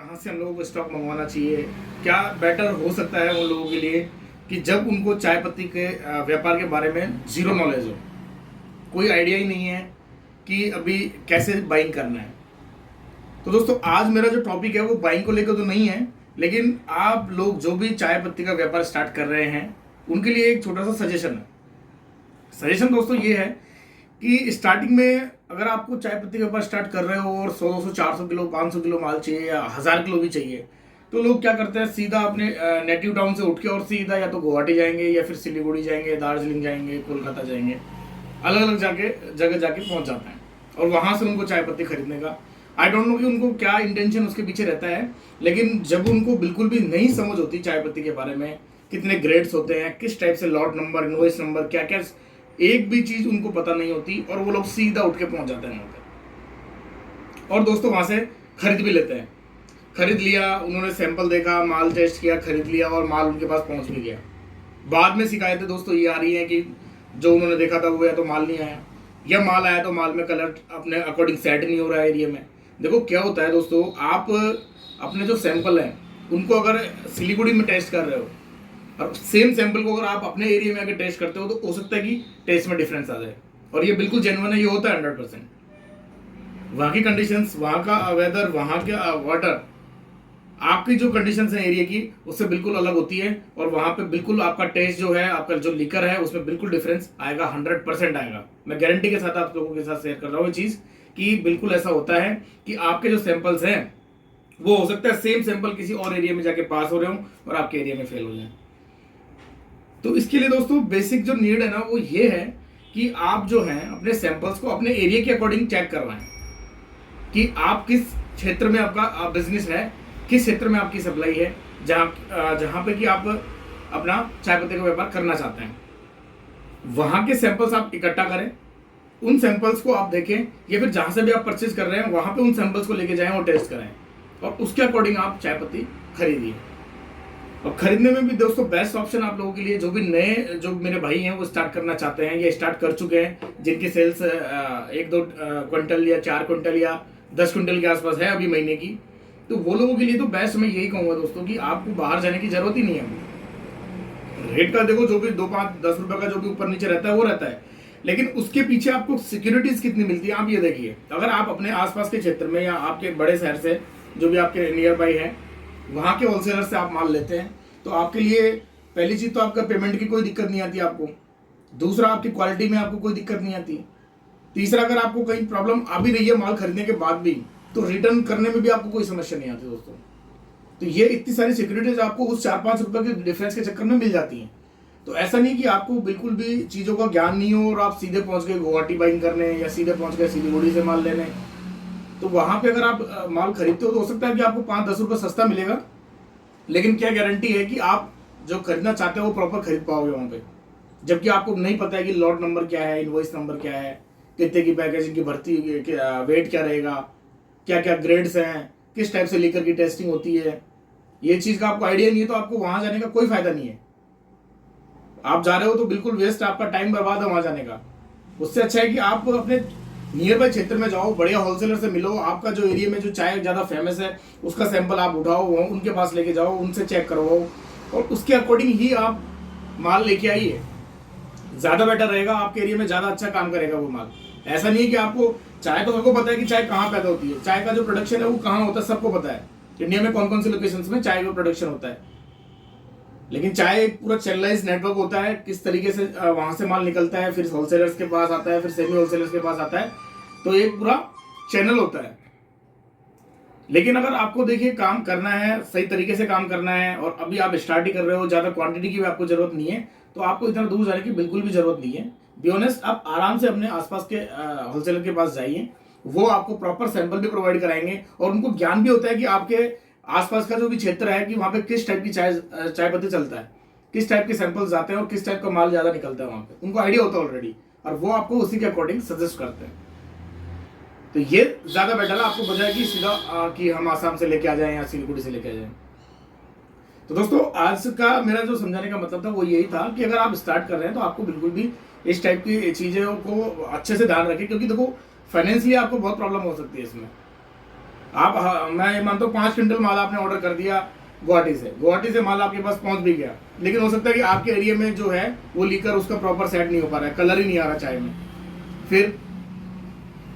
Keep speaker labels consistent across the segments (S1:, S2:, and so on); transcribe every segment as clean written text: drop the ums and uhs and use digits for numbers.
S1: कहाँ से हम लोगों को स्टॉक मंगवाना चाहिए, क्या बेटर हो सकता है उन लोगों के लिए कि जब उनको चाय पत्ती के व्यापार के बारे में जीरो नॉलेज हो, कोई आइडिया ही नहीं है कि अभी कैसे बाइंग करना है। तो दोस्तों आज मेरा जो टॉपिक है वो बाइंग को लेकर तो नहीं है, लेकिन आप लोग जो भी चाय पत्ती का व्यापार स्टार्ट कर रहे हैं उनके लिए एक छोटा सा सजेशन है। सजेशन दोस्तों ये है कि स्टार्टिंग में अगर आपको चाय पत्ती का व्यापार स्टार्ट कर रहे हो और 100 400 किलो 500 किलो माल चाहिए या 1000 किलो भी चाहिए, तो लोग क्या करते हैं, सीधा अपने नेटिव टाउन से उठ के और सीधा या तो गुवाहाटी जाएंगे या फिर सिलीगुड़ी जाएंगे, दार्जिलिंग जाएंगे, कोलकाता जाएंगे, अलग अलग जगह जाके पहुंच जाते हैं और वहां से उनको चाय पत्ती खरीदने का आई डोंट नो कि उनको क्या इंटेंशन उसके पीछे रहता है। लेकिन जब उनको बिल्कुल भी नहीं समझ होती चाय पत्ती के बारे में, कितने ग्रेड्स होते हैं, किस टाइप से लॉट नंबर, इनवॉइस नंबर, क्या क्या, एक भी चीज उनको पता नहीं होती और वो लोग सीधा उठ के पहुंच जाते हैं वहां पे। और दोस्तों वहां से खरीद भी लेते हैं। खरीद लिया, उन्होंने सैंपल देखा, माल टेस्ट किया, खरीद लिया और माल उनके पास पहुंच भी गया। बाद में शिकायतें दोस्तों ये आ रही हैं कि जो उन्होंने देखा था वो या तो माल नहीं आया, या माल आया तो माल में कलर अपने अकॉर्डिंग सेट नहीं हो रहा है एरिया में। देखो क्या होता है दोस्तों, आप अपने जो सैंपल हैं उनको अगर सिलीगुड़ी में टेस्ट कर रहे हो और सेम सैंपल को अगर आप अपने एरिया में आकर टेस्ट करते हो तो हो सकता है कि टेस्ट में डिफरेंस आ जाए। और ये बिल्कुल जेन्युइन है, ये होता है 100%। वहाँ की कंडीशंस, वहाँ का वेदर, वहाँ का वाटर, आपकी जो कंडीशंस है एरिया की उससे बिल्कुल अलग होती है और वहाँ पे बिल्कुल आपका टेस्ट जो है, आपका जो लिकर है उसमें बिल्कुल डिफरेंस आएगा, 100% आएगा। मैं गारंटी के साथ आप लोगों के साथ शेयर कर रहा हूँ ये चीज़ कि बिल्कुल ऐसा होता है कि आपके जो सैंपल्स हैं वो हो सकता है सेम सैंपल किसी और एरिया में जाके पास हो रहे हो और आपके एरिया में फेल हो जाए। तो इसके लिए दोस्तों बेसिक जो नीड है ना वो ये है कि आप जो है अपने सैंपल्स को अपने एरिया के अकॉर्डिंग चेक करवाएं कि आप किस क्षेत्र में आपका बिजनेस है, किस क्षेत्र में आपकी सप्लाई है, जहाँ पे कि आप अपना चाय पत्ती का व्यापार करना चाहते हैं। वहाँ के सैंपल्स आप इकट्ठा करें, उन सैंपल्स को आप देखें, या फिर जहाँ से भी आप परचेज कर रहे हैं वहाँ पे उन सैंपल्स को लेके जाएं और टेस्ट करें और उसके अकॉर्डिंग आप चाय पत्ती खरीदिए। और खरीदने में भी दोस्तों बेस्ट ऑप्शन आप लोगों के लिए, जो भी नए जो मेरे भाई हैं वो स्टार्ट करना चाहते हैं या स्टार्ट कर चुके हैं, जिनकी सेल्स 1-2 क्विंटल या 4 क्विंटल या 10 क्विंटल के आसपास है अभी महीने की, तो वो लोगों के लिए तो बेस्ट मैं यही कहूँगा दोस्तों कि आपको बाहर जाने की जरूरत ही नहीं है। रेट का देखो, जो भी 2-5-10 रुपए का जो भी ऊपर नीचे रहता है वो रहता है, लेकिन उसके पीछे आपको सिक्योरिटीज कितनी मिलती है आप ये देखिए। अगर आप अपने आसपास के क्षेत्र में या आपके बड़े शहर से जो भी आपके नियर बाई है वहाँ के होलसेलर से आप माल लेते हैं तो आपके लिए पहली चीज तो आपका पेमेंट की कोई दिक्कत नहीं आती आपको। दूसरा, आपकी क्वालिटी में आपको कोई दिक्कत नहीं आती। तीसरा, अगर आपको कहीं प्रॉब्लम आ भी रही है माल खरीदने के बाद भी, तो रिटर्न करने में भी आपको कोई समस्या नहीं आती दोस्तों। तो ये इतनी सारी सिक्योरिटीज आपको उस 4-5 रुपए के डिफरेंस के चक्कर में मिल जाती हैं। तो ऐसा नहीं कि आपको बिल्कुल भी चीज़ों का ज्ञान नहीं हो और आप सीधे पहुंच गए गुवाहाटी बाइंग करने या सीधे पहुंच गए सिलीगुड़ी से माल लेने। तो वहां पे अगर आप माल खरीदते हो तो हो सकता है कि आपको 5-10 रुपये सस्ता मिलेगा, लेकिन क्या गारंटी है कि आप जो खरीदना चाहते हो वो प्रॉपर खरीद पाओगे वहां पे, जबकि आपको नहीं पता है कि लॉट नंबर क्या है, इनवॉइस नंबर क्या है, कितने की पैकेजिंग की भर्ती, वेट क्या रहेगा, क्या क्या ग्रेड्स हैं, किस टाइप से लीकर की टेस्टिंग होती है। ये चीज़ का आपको आइडिया नहीं है तो आपको वहां जाने का कोई फायदा नहीं है। आप जा रहे हो तो बिल्कुल वेस्ट, आपका टाइम बर्बाद है वहां जाने का। उससे अच्छा है कि आप अपने नियर बाय क्षेत्र में जाओ, बढ़िया होलसेलर से मिलो, आपका जो एरिया में जो चाय ज़्यादा फेमस है उसका सैंपल आप उठाओ, उनके पास लेके जाओ, उनसे चेक करवाओ और उसके अकॉर्डिंग ही आप माल लेके आइए। ज़्यादा बेटर रहेगा, आपके एरिया में ज़्यादा अच्छा काम करेगा वो माल। ऐसा नहीं है कि आपको चाय तो सबको पता है कि चाय कहाँ पैदा होती है, चाय का जो प्रोडक्शन है वो कहाँ होता है सबको पता है, इंडिया में कौन कौन सी लोकेशंस में चाय का प्रोडक्शन होता है। लेकिन चाय एक पूरा चैनलाइज नेटवर्क होता है, किस तरीके से वहां से माल निकलता है, फिर होलसेलर्स के पास आता है, फिर सेमी होलसेलर्स के पास आता है, तो एक पूरा चैनल होता है। लेकिन अगर आपको देखिए काम करना है, सही तरीके से काम करना है और अभी आप स्टार्ट ही कर रहे हो, ज़्यादा क्वांटिटी की भी आपको जरूरत नहीं है, तो आपको इतना दूर जाने की बिल्कुल भी जरूरत नहीं है। बी ऑनेस्ट, आप आराम से अपने आसपास के होलसेलर के पास जाइए, वो आपको प्रॉपर सैंपल भी प्रोवाइड कराएंगे और उनको ज्ञान भी होता है कि आपके आसपास का जो भी क्षेत्र है कि वहाँ पे किस टाइप की चाय पत्ती चलता है, किस टाइप के सैंपल्स आते हैं और किस टाइप का माल ज़्यादा निकलता है वहाँ पे, उनको आइडिया होता है ऑलरेडी और वो आपको उसी के अकॉर्डिंग सजेस्ट करते हैं। तो ये ज़्यादा बेटर है आपको बजाय कि सीधा कि हम आसाम से लेके आ जाएं या सिलीगुड़ी से लेके आ जाएं। तो दोस्तों आज का मेरा जो समझाने का मतलब था वो यही था कि अगर आप स्टार्ट कर रहे हैं तो आपको बिल्कुल भी इस टाइप की चीज़ों को अच्छे से ध्यान रखें, क्योंकि देखो फाइनेंशियली आपको बहुत प्रॉब्लम हो सकती है इसमें। आप मैं ये मानता हूँ 5 क्विंटल माल आपने ऑर्डर कर दिया गुवाहाटी से माल आपके पास पहुंच भी गया, लेकिन हो सकता है कि आपके एरिया में जो है वो लीकर उसका प्रॉपर सेट नहीं हो पा रहा है, कलर ही नहीं आ रहा चाय में। फिर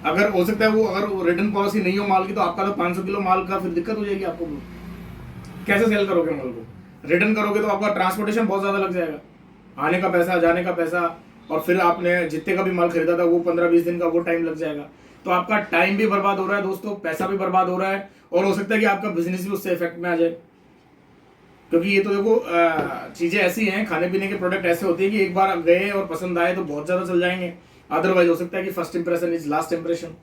S1: अगर हो सकता है वो अगर रिटर्न पॉलिसी नहीं हो माल की, तो आपका तो 500 किलो माल का फिर दिक्कत हो जाएगी। आपको कैसे सेल करोगे माल को? रिटर्न करोगे तो आपका ट्रांसपोर्टेशन बहुत ज़्यादा लग जाएगा, आने का पैसा, जाने का पैसा, और फिर आपने जितने का भी माल खरीदा था वो 15-20 दिन का वो टाइम लग जाएगा। तो आपका टाइम भी बर्बाद हो रहा है दोस्तों, पैसा भी बर्बाद हो रहा है, और हो सकता है कि आपका बिजनेस भी उससे इफेक्ट में आ जाए। क्योंकि ये तो देखो चीज़ें ऐसी हैं, खाने पीने के प्रोडक्ट ऐसे होते हैं कि एक बार गए और पसंद आए तो बहुत ज़्यादा चल जाएंगे, अदरवाइज हो सकता है कि first impression is last impression.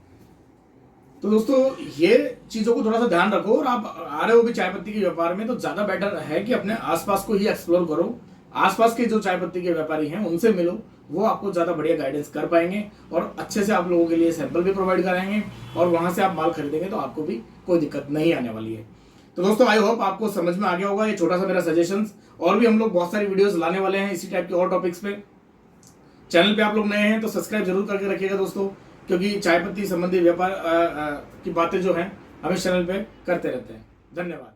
S1: तो दोस्तों ये चीज़ों को थोड़ा सा ध्यान रखो, और आप आ रहे हो भी चाय पत्ती के व्यापार में तो ज़्यादा बेटर है कि अपने आसपास को ही एक्सप्लोर करो। आसपास के जो चाय पत्ती के व्यापारी हैं उनसे मिलो, वो आपको ज़्यादा बढ़िया गाइडेंस कर पाएंगे और अच्छे से आप लोगों के लिए सैंपल भी प्रोवाइड कराएंगे, और वहाँ से आप माल खरीदेंगे तो आपको भी कोई दिक्कत नहीं आने वाली है। तो दोस्तों आई होप आपको समझ में आ गया होगा ये छोटा सा मेरा सजेशंस, और भी हम लोग बहुत सारी वीडियोस लाने वाले हैं इसी टाइप के और टॉपिक्स पे। चैनल पे आप लोग नए हैं तो सब्सक्राइब जरूर करके रखिएगा दोस्तों, क्योंकि चाय पत्ती संबंधी व्यापार की बातें जो हैं हम इस चैनल पे करते रहते हैं। धन्यवाद।